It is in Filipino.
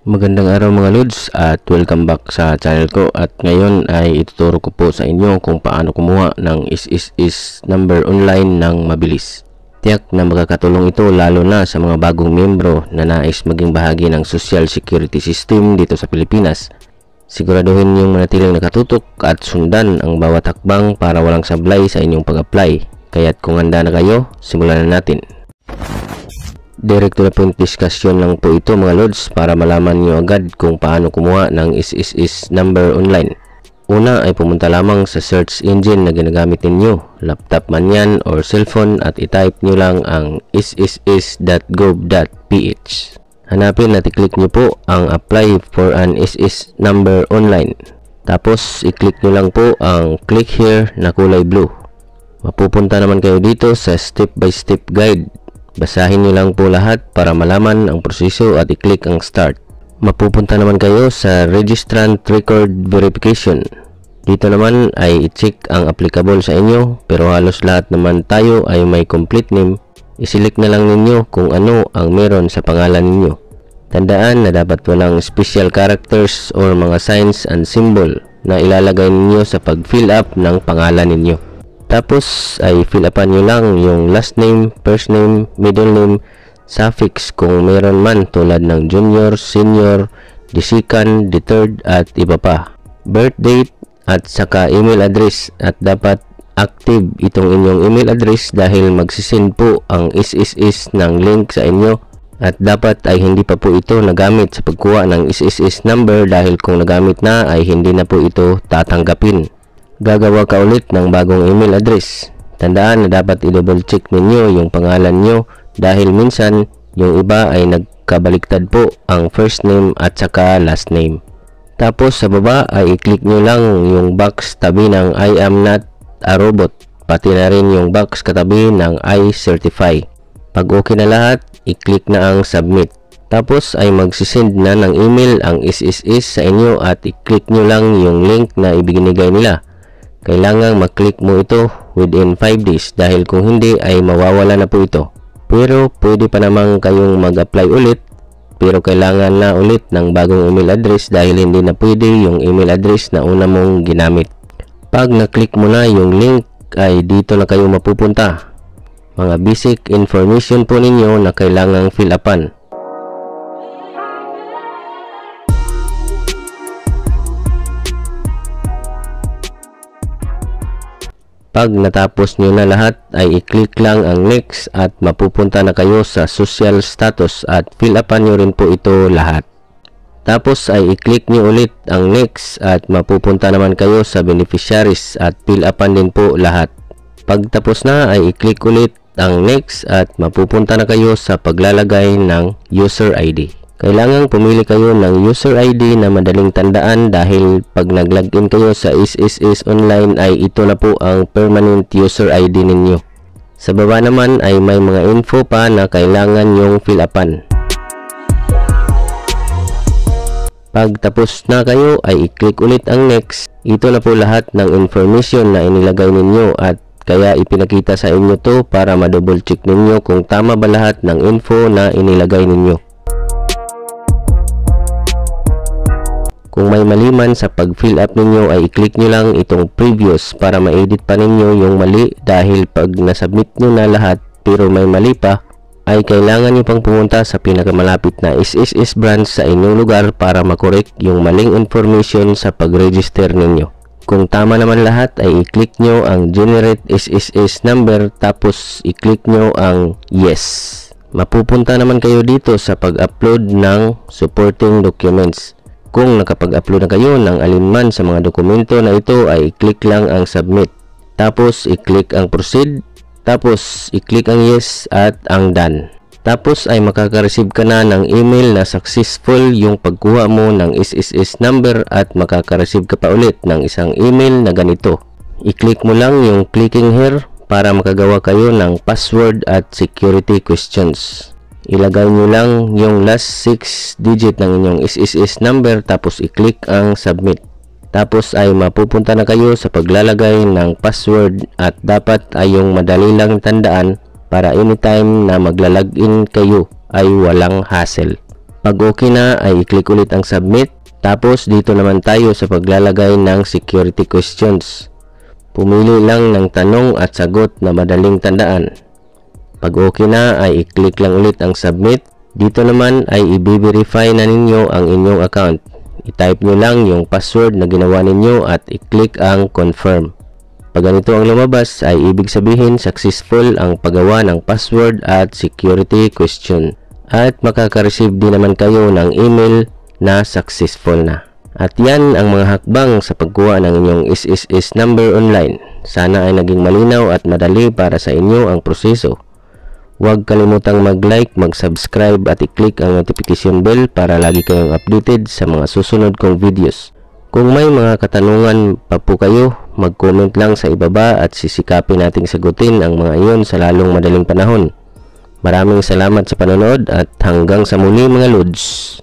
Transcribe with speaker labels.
Speaker 1: Magandang araw mga Lods at welcome back sa channel ko, at ngayon ay ituturo ko po sa inyo kung paano kumuha ng is number online ng mabilis. Tiyak na makakatulong ito lalo na sa mga bagong miyembro na nais maging bahagi ng social security system dito sa Pilipinas. Siguraduhin niyong manatiling nakatutok at sundan ang bawat hakbang para walang sablay sa inyong pag-apply. Kaya't kung handa na kayo, simulan na natin. Direct to the point discussion lang po ito mga Lods para malaman nyo agad kung paano kumuha ng is number online. Una ay pumunta lamang sa search engine na ginagamit ninyo, laptop man yan or cellphone, at itype nyo lang ang is.gov.ph. Hanapin at i-click nyo po ang apply for an is number online. Tapos i-click nyo lang po ang click here na kulay blue. Mapupunta naman kayo dito sa step by step guide. Basahin nyo lang po lahat para malaman ang proseso at i-click ang start. Mapupunta naman kayo sa registrant record verification. Dito naman ay i-check ang applicable sa inyo, pero halos lahat naman tayo ay may complete name. I-select na lang ninyo kung ano ang meron sa pangalan ninyo. Tandaan na dapat walang special characters or mga signs and symbol na ilalagay ninyo sa pag-fill up ng pangalan ninyo. Tapos ay fill upan nyo lang yung last name, first name, middle name, suffix kung meron man tulad ng junior, senior, second, third at iba pa. Birth date at saka email address, at dapat active itong inyong email address dahil magsisend po ang is ng link sa inyo, at dapat ay hindi pa po ito nagamit sa pagkuha ng is number dahil kung nagamit na ay hindi na po ito tatanggapin. Gagawa ka ulit ng bagong email address. Tandaan na dapat i-double check ninyo yung pangalan nyo dahil minsan yung iba ay nagkabaliktad po ang first name at saka last name. Tapos sa baba ay i-click nyo lang yung box tabi ng I am not a robot, pati na rin yung box katabi ng I certify. Pag okay na lahat, i-click na ang submit. Tapos ay magsisend na ng email ang is sa inyo at i-click nyo lang yung link na ibinigay nila. Kailangang mag-click mo ito within 5 days dahil kung hindi ay mawawala na po ito. Pero pwede pa namang kayong mag-apply ulit, pero kailangan na ulit ng bagong email address dahil hindi na pwede yung email address na una mong ginamit. Pag na-click mo na yung link ay dito na kayo mapupunta. Mga basic information po ninyo na kailangang fill upan. Pag natapos nyo na lahat ay i-click lang ang next at mapupunta na kayo sa social status at fill upan nyo rin po ito lahat. Tapos ay i-click nyo ulit ang next at mapupunta naman kayo sa beneficiaries at fill upan din po lahat. Pag tapos na ay i-click ulit ang next at mapupunta na kayo sa paglalagay ng user ID. Kailangang pumili kayo ng user ID na madaling tandaan dahil pag nag-login kayo sa is online ay ito na po ang permanent user ID ninyo. Sa baba naman ay may mga info pa na kailangan yung fill upan. Pag tapos na kayo ay i-click ulit ang next. Ito na po lahat ng information na inilagay ninyo at kaya ipinakita sa inyo to para ma-double check ninyo kung tama ba lahat ng info na inilagay ninyo. Kung may mali man sa pag-fill up ninyo ay i-click nyo lang itong previous para ma-edit pa ninyo yung mali dahil pag nasubmit nyo na lahat pero may mali pa ay kailangan nyo pang pumunta sa pinakamalapit na is branch sa inyong lugar para makorek yung maling information sa pag-register ninyo. Kung tama naman lahat ay i-click nyo ang generate is number tapos i-click nyo ang yes. Mapupunta naman kayo dito sa pag-upload ng supporting documents. Kung nakapag-upload na kayo ng alinman sa mga dokumento na ito ay i-click lang ang submit. Tapos i-click ang proceed. Tapos i-click ang yes at ang done. Tapos ay makaka-receive ka na ng email na successful yung pagkuha mo ng is number at makaka-receive ka pa ulit ng isang email na ganito. I-click mo lang yung clicking here para makagawa kayo ng password at security questions. Ilagay nyo lang yung last 6 digit ng inyong is number tapos i-click ang submit. Tapos ay mapupunta na kayo sa paglalagay ng password at dapat ay yung madali lang tandaan para anytime na maglalagin kayo ay walang hassle. Pag okay na ay i-click ulit ang submit. Tapos dito naman tayo sa paglalagay ng security questions. Pumili lang ng tanong at sagot na madaling tandaan. Pag okay na ay i-click lang ulit ang submit. Dito naman ay i-verify na ninyo ang inyong account. I-type nyo lang yung password na ginawa ninyo at i-click ang confirm. Pag ganito ang lumabas ay ibig sabihin successful ang paggawa ng password at security question. At makaka-receive din naman kayo ng email na successful na. At yan ang mga hakbang sa pagkuha ng inyong SSS number online. Sana ay naging malinaw at madali para sa inyo ang proseso. Huwag kalimutang mag-like, mag-subscribe at i-click ang notification bell para lagi kayong updated sa mga susunod kong videos. Kung may mga katanungan pa po kayo, mag-comment lang sa ibaba at sisikapin nating sagutin ang mga iyon sa lalong madaling panahon. Maraming salamat sa panonood at hanggang sa muli mga Lods.